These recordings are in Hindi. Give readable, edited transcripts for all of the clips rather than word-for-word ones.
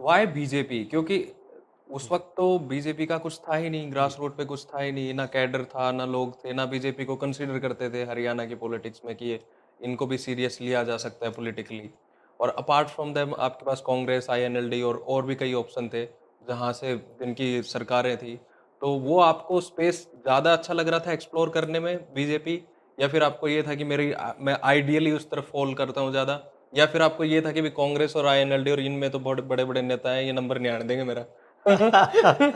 Why BJP? क्योंकि उस वक़्त तो बीजेपी का कुछ था ही नहीं, ग्रास रूट पे कुछ था ही नहीं, ना कैडर था, ना लोग थे, ना बीजेपी को कंसीडर करते थे हरियाणा की पॉलिटिक्स में कि ये इनको भी सीरियस लिया जा सकता है पॉलिटिकली। और अपार्ट फ्रॉम देम आपके पास कांग्रेस, आईएनएलडी और भी कई ऑप्शन थे, जहाँ से जिनकी सरकारें थी। तो वो आपको स्पेस ज़्यादा अच्छा लग रहा था एक्सप्लोर करने में बीजेपी, या फिर आपको ये था कि मैं आइडियली उस तरफ फ़ॉल करता हूँ ज़्यादा, या फिर आपको ये था कि भी कांग्रेस और आईएनएलडी और इनमें तो बहुत बड़े-बड़े नेता हैं, ये नंबर नहीं आने देंगे मेरा। आपने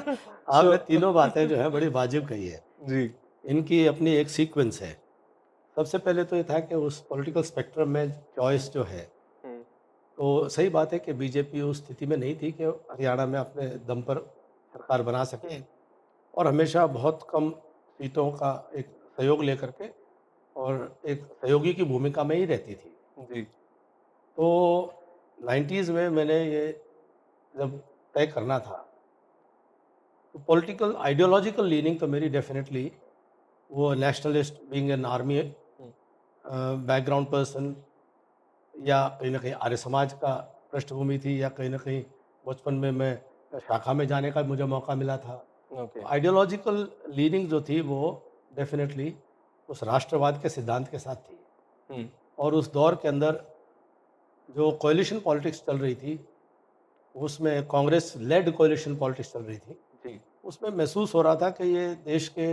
सो तीनों बातें जो है बड़ी वाजिब कही है। जी। इनकी अपनी एक सीक्वेंस है। सबसे पहले तो ये था कि उस पॉलिटिकल स्पेक्ट्रम में चॉइस जो है, हुँ, तो सही बात है कि बीजेपी उस स्थिति में नहीं थी कि हरियाणा में अपने दम पर सरकार बना सके और हमेशा बहुत कम सीटों का एक सहयोग लेकर के और एक सहयोगी की भूमिका में ही रहती थी। जी। तो 90s में मैंने ये जब तय करना था, तो पॉलिटिकल आइडियोलॉजिकल लीनिंग तो मेरी डेफ़िनेटली वो nationalist being an army hmm, background person या कहीं न कहीं आर्य समाज का पृष्ठभूमि थी या कहीं न कहीं बचपन में मैं शाखा में जाने का मुझे मौका मिला था। ओके। तो आइडियोलॉजिकल लीनिंग जो थी वो डेफ़िनेटली उस राष्ट्रवाद के सिद्धांत के साथ थी हुँ, और उस दौर के अंदर जो कोएलिशन पॉलिटिक्स चल रही थी, उसमें कांग्रेस लेड कोएलिशन पॉलिटिक्स चल रही थी। जी, उसमें महसूस हो रहा था कि ये देश के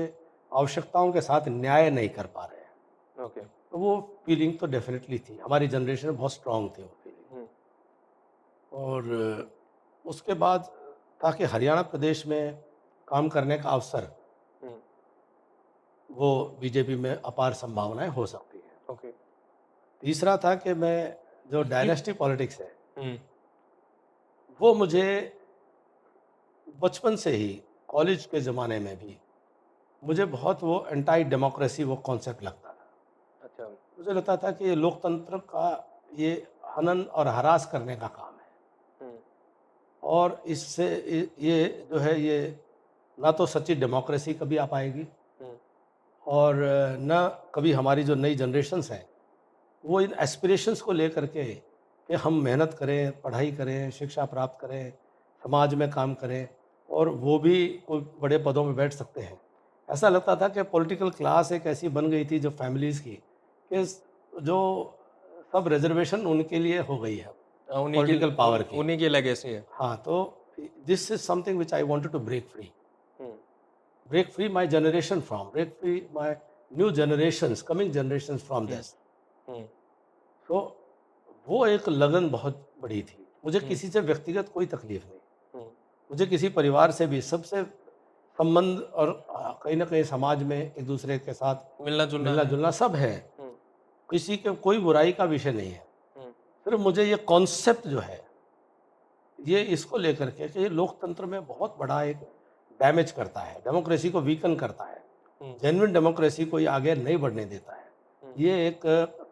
आवश्यकताओं के साथ न्याय नहीं कर पा रहे हैं। ओके। तो वो फीलिंग तो डेफ़िनेटली थी। हमारी जनरेशन में बहुत स्ट्रॉन्ग थी वो फीलिंग। हुँ, और उसके बाद ताकि हरियाणा प्रदेश में काम करने का अवसर, हुँ, वो बीजेपी में अपार संभावनाएँ हो सकती हैं। ओके। तीसरा था कि मैं जो डायनेस्टी पॉलिटिक्स है, हुँ, वो मुझे बचपन से ही कॉलेज के ज़माने में भी मुझे बहुत वो एंटी डेमोक्रेसी वो कॉन्सेप्ट लगता था। अच्छा। मुझे लगता था कि ये लोकतंत्र का ये हनन और हरास करने का काम है हुँ, और इससे ये जो है ये ना तो सच्ची डेमोक्रेसी कभी आ पाएगी हुँ, और ना कभी हमारी जो नई जनरेशन्स हैं वो इन एस्पिरेशंस को लेकर के कि हम मेहनत करें, पढ़ाई करें, शिक्षा प्राप्त करें, समाज में काम करें और वो भी कोई बड़े पदों में बैठ सकते हैं। ऐसा लगता था कि पॉलिटिकल क्लास एक ऐसी बन गई थी जो फैमिलीज़ की कि जो सब रिज़र्वेशन उनके लिए हो गई है, पॉलिटिकल पावर की। उन्हीं की लेगेसी है। हाँ, तो this is something which I wanted to hmm, break free my generation from, break free my new generations, coming generations from hmm, this. Hmm, तो वो एक लगन बहुत बड़ी थी। मुझे हुँ, किसी से व्यक्तिगत कोई तकलीफ़ नहीं। हुँ, मुझे किसी परिवार से भी सबसे संबंध और कहीं न कहीं समाज में एक-दूसरे के साथ मिलना-जुलना है। मिलना-जुलना सब है। हुँ, किसी के कोई बुराई का विषय नहीं है। हुँ, सिर्फ़ मुझे ये कॉन्सेप्ट जो है, ये इसको लेकर के कि ये लोकतंत्र में बहुत बड़ा एक डैमेज करता है, डेमोक्रेसी को वीकन करता है। हुँ, जेन्युइन डेमोक्रेसी को ये आगे नहीं बढ़ने देता है। हुँ, ये एक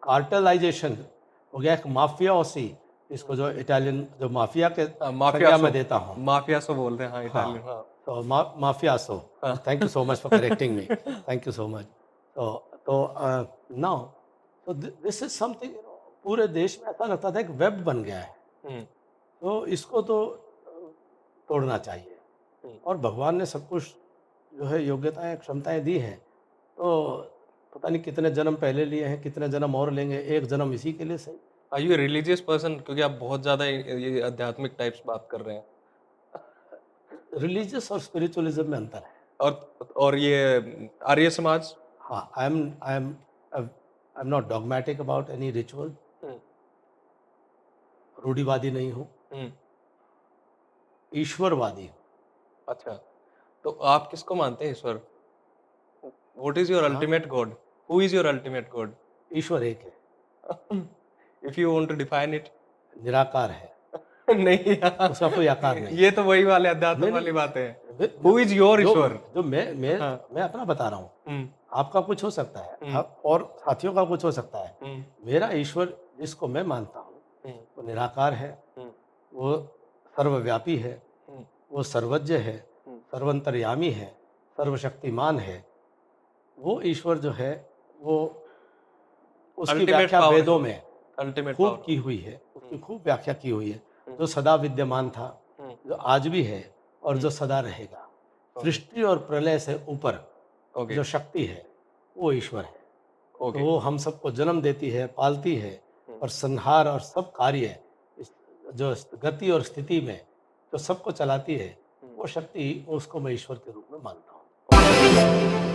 कार्टेलाइज़ेशन हो गया, एक माफ़ियाओसी, हुँ। इसको जो इटालियन जो माफ़िया के हाँ, संज्ञा माफियासो में देता हूँ। माफियासो बोलते हैं हाँ, हाँ, इटालियन हाँ। तो माफ़ियासो, हाँ। Thank you so much for correcting me, thank you so much. Now तो दिस इज़ समथिंग, पूरे देश में ऐसा लगता था एक वेब बन गया है। हुँ, तो इसको तो तोड़ना चाहिए हुँ। और भगवान ने सब कुछ जो है योग्यताएँ, क्षमताएँ दी हैं। तो पता नहीं कितने जन्म पहले लिए हैं, कितने जन्म और लेंगे, एक जन्म इसी के लिए सही। Are you a religious person? क्योंकि आप बहुत ज़्यादा ये आध्यात्मिक टाइप्स बात कर रहे हैं। रिलीजियस और स्पिरिचुअलिज़्म में अंतर है। और ये आर्य समाज? हाँ, I am not dogmatic about any ritual, hmm, रूढ़िवादी नहीं हूँ, हुँ। ईश्वरवादी हूँ। अच्छा, तो आप किसको मानते हैं ईश्वर? व्हाट इज़ योर हाँ, ultimate God? Who is your ultimate God? ईश्वर एक है, if you want to define it. निराकार है, नहीं यार, उसका कोई आकार नहीं ये है। तो वही वाले अध्यात्म नहीं, वाली नहीं, बातें हैं। मैं हू इज़ योर जो ईश्वर? जो हाँ, मैं अपना बता रहा हूँ। हुँ, आपका कुछ हो सकता है, हुँ, आप और साथियों का कुछ हो सकता है। हुँ, मेरा ईश्वर जिसको मैं मानता हूँ, हुँ, वो निराकार है, हुँ, वो सर्वव्यापी है, हुँ, वो सर्वज्ञ है, हुँ। सर्वंतर्यामी है, सर्वशक्तिमान है। वो ईश्वर जो है, वो उसकी अल्टीमेट व्याख्या पावर है वेदों वो, में अल्टीमेट खूब पावर। की हुई है, हुँ, उसकी खूब व्याख्या की हुई है। हुँ, जो सदा विद्यमान था, जो आज भी है और जो सदा रहेगा। ओके, सृष्टि और प्रलय से ऊपर ओके, जो शक्ति है, वो ईश्वर है। तो ओके। वो हम सबको जन्म देती है, पालती है हुँ, और संहार और सब कार्य इस जो गति और स्थिति में जो सबको चलाती है, हुँ, वो शक्ति उसको मैं ईश्वर के रूप में मानता हूँ। ओके।